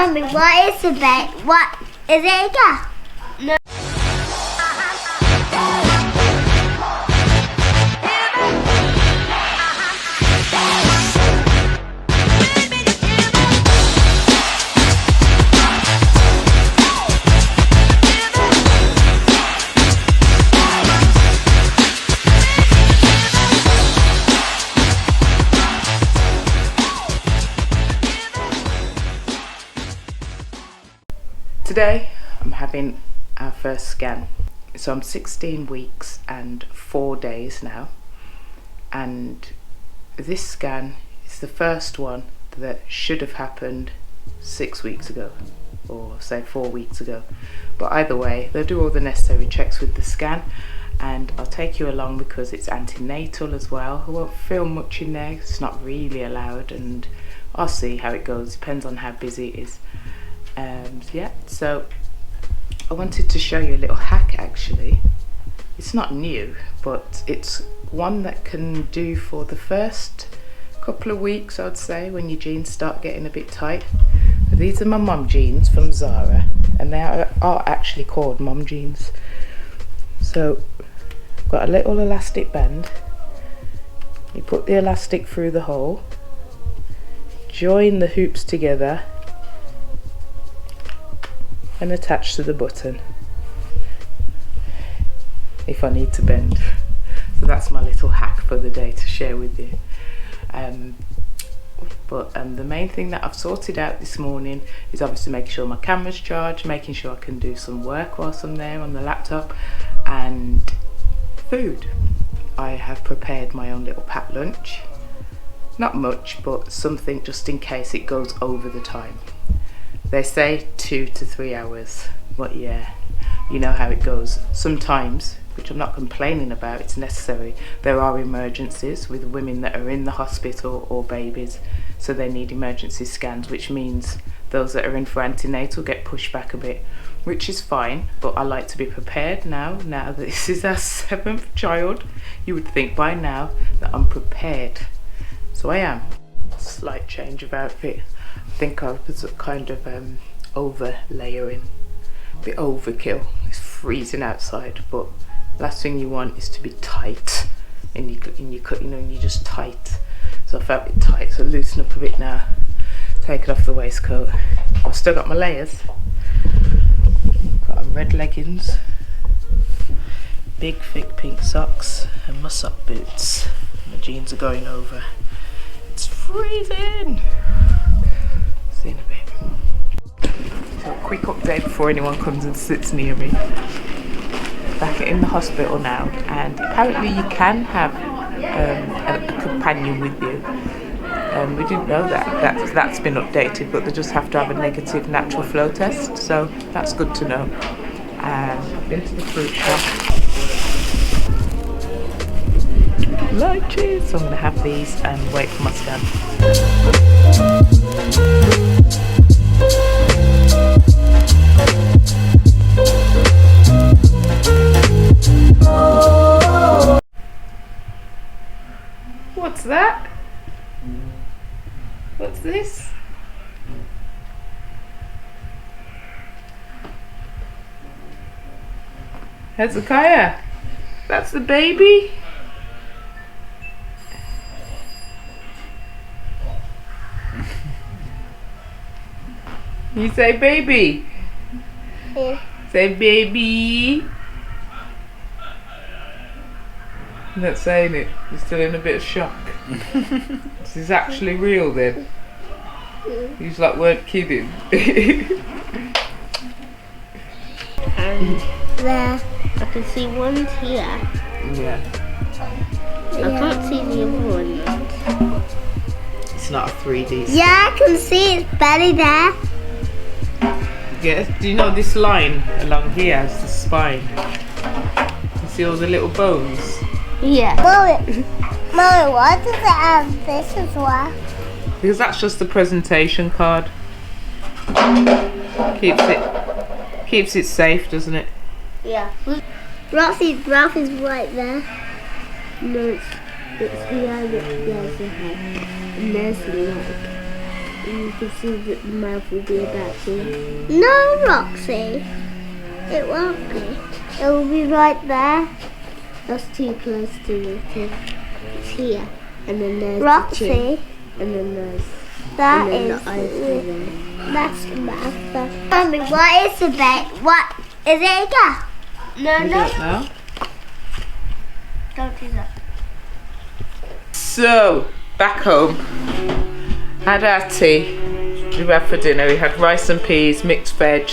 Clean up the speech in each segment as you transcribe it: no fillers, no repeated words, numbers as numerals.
Mommy, what is the bed? What is it again? No. Today I'm having our first scan. So I'm 16 weeks and 4 days now, and this scan is the first one that should have happened 6 weeks ago, or say 4 weeks ago. But either way, they'll do all the necessary checks with the scan, and I'll take you along because it's antenatal as well. I won't film much in there, it's not really allowed, and I'll see how it goes, depends on how busy it is. Yeah, so I wanted to show you a little hack actually. It's not new, but it's one that can do for the first couple of weeks, I'd say, when your jeans start getting a bit tight. These are my mum jeans from Zara, and they are actually called mum jeans. So I've got a little elastic band. You put the elastic through the hole, join the hoops together and attach to the button if I need to bend. So that's my little hack for the day to share with you. The main thing that I've sorted out this morning is obviously making sure my camera's charged, making sure I can do some work whilst I'm there on the laptop, and food. I have prepared my own little packed lunch. Not much, but something just in case it goes over the time. They say 2 to 3 hours, but yeah, you know how it goes. Sometimes, which I'm not complaining about, it's necessary. There are emergencies with women that are in the hospital or babies, so they need emergency scans, which means those that are in for antenatal get pushed back a bit, which is fine, but I like to be prepared now that this is our 7th child. You would think by now that I'm prepared, so I am. Slight change of outfit. I think I was kind of over layering, a bit overkill. It's freezing outside, but last thing you want is to be tight, and you're just tight. So I felt a bit tight, so loosen up a bit now. Take it off the waistcoat. I've still got my layers. Got on red leggings, big thick pink socks, and my sock boots. My jeans are going over. It's freezing. See you in a bit. So a quick update before anyone comes and sits near me. Back in the hospital now, and apparently you can have a companion with you. We didn't know that's been updated, but they just have to have a negative natural flow test, so that's good to know. I've been to the fruit shop. Lunches, so I'm going to have these and wait for my scan. What's that? What's this? Hezekiah, that's the baby? You say baby? Yeah. Say baby. You're not saying it. You're still in a bit of shock. This is actually real then. You just weren't kidding. And there, I can see one here. Yeah. I can't see the other one. It's not a 3D. Yeah, I can see its belly there. Yeah. Do you know this line along here has the spine? You see all the little bones? Yeah. Mommy, why does it have this as well? Because that's just the presentation card. Keeps it safe, doesn't it? Yeah. Roxy's mouth is right there. No, it's behind it. There's the head. And there's the neck. and you can see that the mouth will be about to. No, Roxy, it won't be. It will be right there. That's too close to the tip. It's here, and then there's Roxy, the chin, and then there's that and then is the eyes. That's the mouth. Mommy, what is the baby? What is it again? No, We don't know. Don't do that. So, back home, had our tea. We had for dinner. We had rice and peas, mixed veg,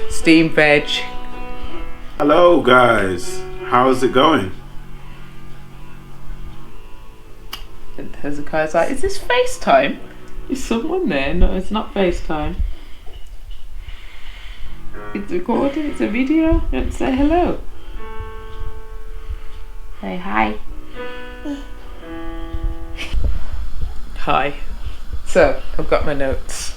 steamed veg. Hello guys, how's it going? And Hezekiah's like, is this FaceTime? Is someone there? No, it's not FaceTime. It's recording, it's a video. You want to say hello? Say hi. Hi. So, I've got my notes.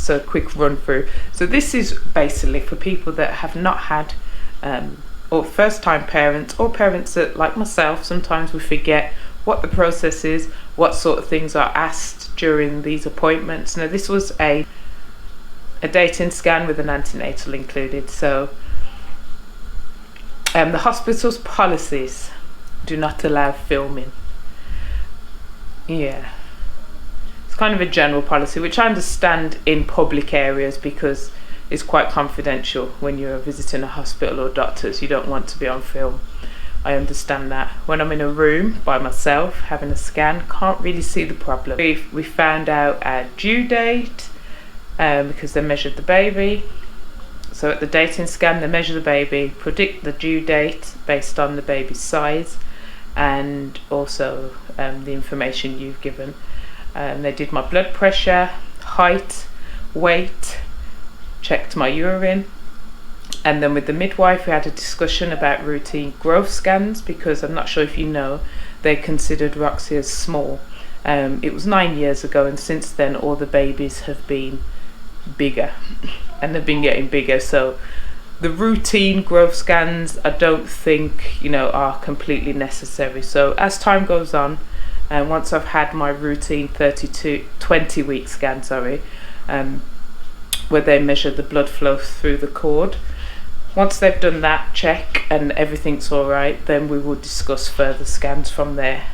So quick run through. So this is basically for people that have not had, or first time parents, or parents that, like myself, sometimes we forget what the process is, what sort of things are asked during these appointments. Now this was a dating scan with an antenatal included. So the hospital's policies do not allow filming. Yeah. Kind of a general policy, which I understand in public areas because it's quite confidential when you're visiting a hospital or doctors. You don't want to be on film. I understand that. When I'm in a room by myself having a scan, can't really see the problem. We found out our due date because they measured the baby. So at the dating scan they measure the baby, predict the due date based on the baby's size and also the information you've given. They did my blood pressure, height, weight, checked my urine, and then with the midwife we had a discussion about routine growth scans because I'm not sure if you know, they considered Roxy as small. It was 9 years ago and since then all the babies have been bigger and they've been getting bigger, so the routine growth scans I don't think are completely necessary. So as time goes on, and once I've had my routine 20-week scan, where they measure the blood flow through the cord, once they've done that check and everything's all right, then we will discuss further scans from there.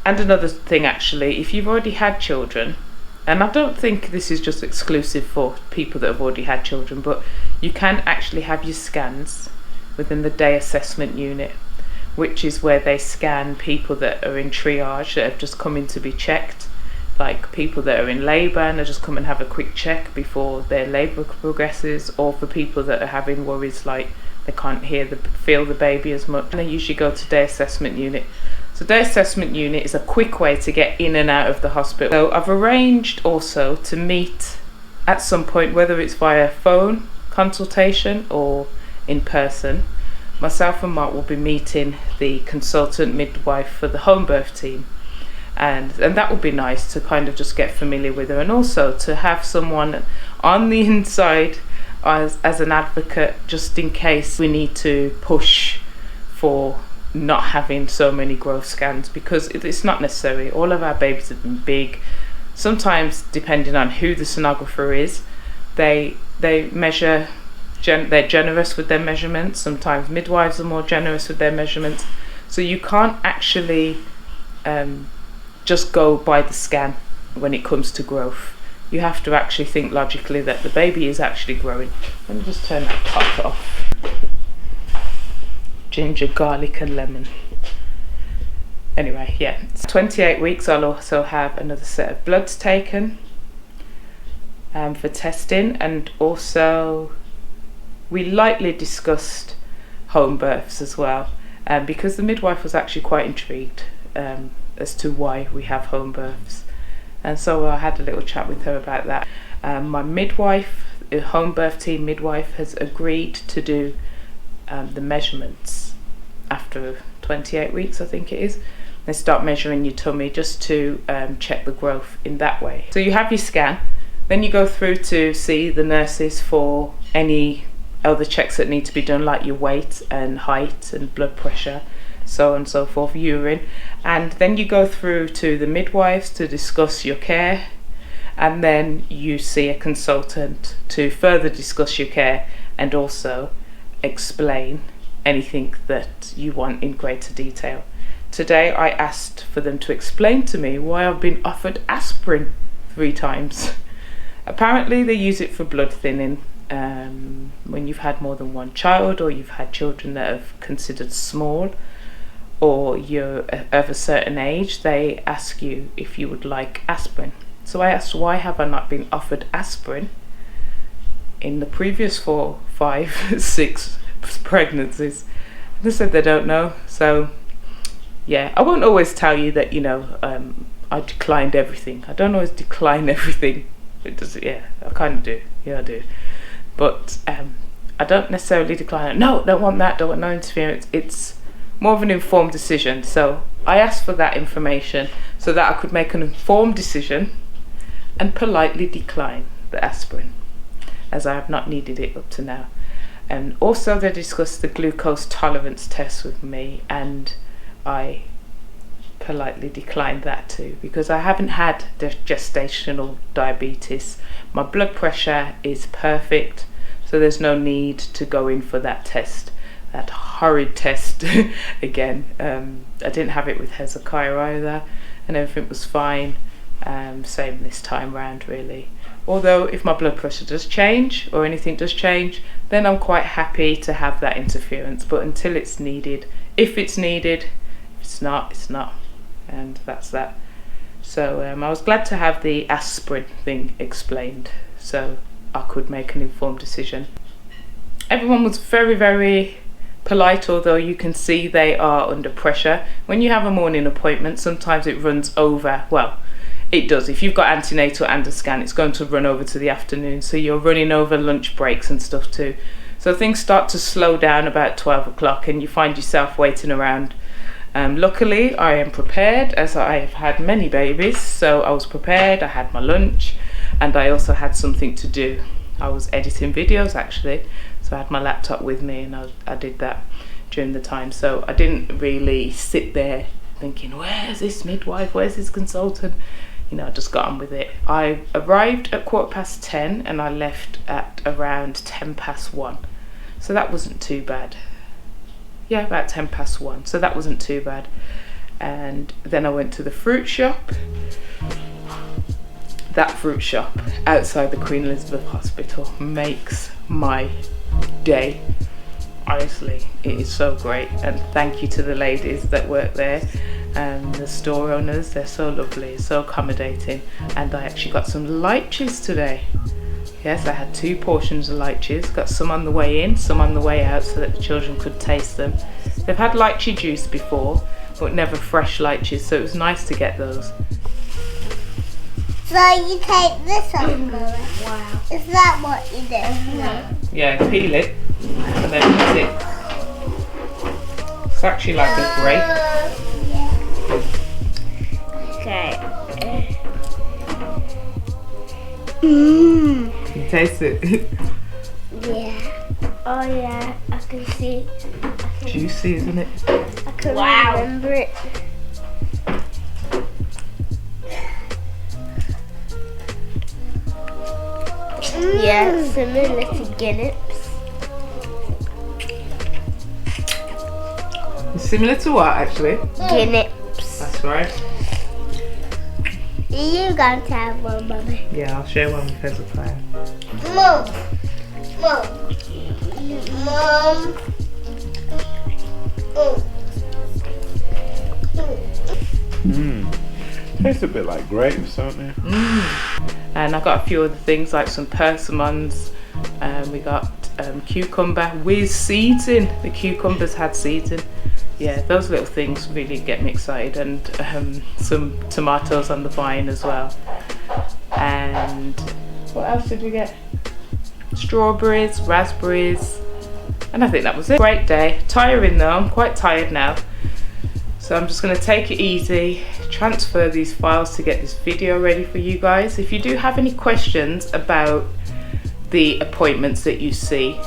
And another thing actually, if you've already had children, and I don't think this is just exclusive for people that have already had children, but you can actually have your scans within the day assessment unit, which is where they scan people that are in triage that have just come in to be checked, like people that are in labour and they just come and have a quick check before their labour progresses, or for people that are having worries like they can't feel the baby as much, and they usually go to day assessment unit. So day assessment unit is a quick way to get in and out of the hospital. So I've arranged also to meet at some point, whether it's via phone consultation or in person. Myself and Mark will be meeting the consultant midwife for the home birth team, and that will be nice to kind of just get familiar with her, and also to have someone on the inside as an advocate just in case we need to push for not having so many growth scans, because it's not necessary. All of our babies have been big. Sometimes depending on who the sonographer is, they measure. They're generous with their measurements. Sometimes midwives are more generous with their measurements. So you can't actually just go by the scan when it comes to growth. You have to actually think logically that the baby is actually growing. Let me just turn that top off. Ginger, garlic and lemon. Anyway, yeah. It's 28 weeks. I'll also have another set of bloods taken for testing, and also we lightly discussed home births as well, because the midwife was actually quite intrigued as to why we have home births, and so I had a little chat with her about that. My midwife, the home birth team midwife, has agreed to do the measurements after 28 weeks, I think it is. They start measuring your tummy just to check the growth in that way. So you have your scan, then you go through to see the nurses for any other checks that need to be done, like your weight and height and blood pressure. so on and so forth, urine, and then you go through to the midwives to discuss your care, and then you see a consultant to further discuss your care and also explain anything that you want in greater detail. Today I asked for them to explain to me why I've been offered aspirin 3 times. Apparently they use it for blood thinning when you've had more than one child, or you've had children that are considered small, or you're of a certain age. They ask you if you would like aspirin. So I asked, why have I not been offered aspirin in the previous 4, 5, 6 pregnancies? And they said they don't know. So yeah, I won't always tell you that, you know, I declined everything. I don't always decline everything. It does, yeah, I kind of do. Yeah, I do. But I don't necessarily decline it. No, don't want that, don't want no interference. It's more of an informed decision. So I asked for that information so that I could make an informed decision and politely decline the aspirin, as I have not needed it up to now. And also they discussed the glucose tolerance test with me, and I politely declined that too, because I haven't had the gestational diabetes. My blood pressure is perfect, so there's no need to go in for that test, that horrid test again. I didn't have it with Hezekiah either, and everything was fine. Same this time round really. Although if my blood pressure does change or anything does change, then I'm quite happy to have that interference, but until it's needed, if it's needed, if it's not, it's not. And that's that. So I was glad to have the aspirin thing explained so I could make an informed decision. Everyone was very, very polite, although you can see they are under pressure. When you have a morning appointment, sometimes it runs over. Well, it does. If you've got antenatal and a scan, it's going to run over to the afternoon, so you're running over lunch breaks and stuff too. So things start to slow down about 12 o'clock and you find yourself waiting around. Luckily I am prepared, as I have had many babies, so I was prepared. I had my lunch and I also had something to do. I was editing videos actually, so I had my laptop with me and I did that during the time. So I didn't really sit there thinking, where's this midwife, where's this consultant? You know, I just got on with it. I arrived at 10:15 and I left at around 1:10. So that wasn't too bad. Yeah, about 1:10, so that wasn't too bad. And then I went to the fruit shop. That fruit shop outside the Queen Elizabeth Hospital makes my day. Honestly, it is so great, and thank you to the ladies that work there and the store owners. They're so lovely, so accommodating. And I actually got some lychees today. Yes, I had 2 portions of lychees. Got some on the way in, some on the way out, so that the children could taste them. They've had lychee juice before, but never fresh lychees, so it was nice to get those. So you take this off, Mama? Wow. Is that what you do? No. Yeah, peel it and then eat it. It's actually like a grape. Yeah. Okay. Mmm. You taste it. Yeah. Oh yeah, I can see. Juicy, isn't it? I can remember it. Yeah, it's similar to Guinness. It's similar to what actually? Guinness. That's right. You're going to have one, Mummy. Yeah, I'll share one with Hezekiah. Mom. Mom. Tastes a bit like grapes, don't they? And I got a few other things like some persimmons. We got cucumber with seeds in. The cucumbers had seeds in. Yeah, those little things really get me excited, and some tomatoes on the vine as well. And what else did we get? Strawberries, raspberries, and I think that was it. Great day. Tiring though, I'm quite tired now. So I'm just going to take it easy, transfer these files to get this video ready for you guys. If you do have any questions about the appointments that you see,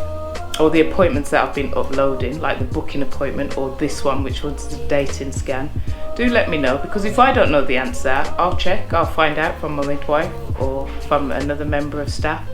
or the appointments that I've been uploading, like the booking appointment or this one, which was the dating scan, do let me know, because if I don't know the answer, I'll check, I'll find out from my midwife or from another member of staff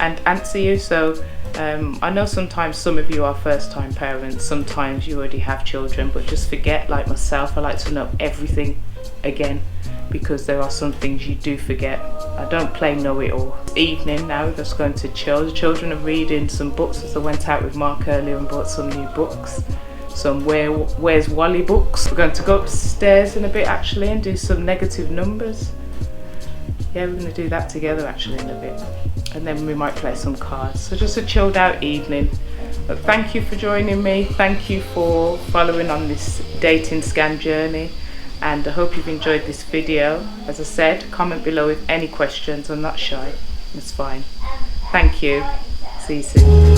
and answer you. So I know sometimes some of you are first time parents, sometimes you already have children, but just forget, like myself, I like to know everything again, because there are some things you do forget. I don't play know-it-all. It's evening now, we're just going to chill. The children are reading some books, as I went out with Mark earlier and bought some new books, some Where's Wally books. We're going to go upstairs in a bit actually and do some negative numbers. Yeah, we're going to do that together actually in a bit, and then we might play some cards. So just a chilled out evening. But thank you for joining me, thank you for following on this dating scan journey, and I hope you've enjoyed this video. As I said, comment below with any questions. I'm not shy, it's fine. Thank you, see you soon.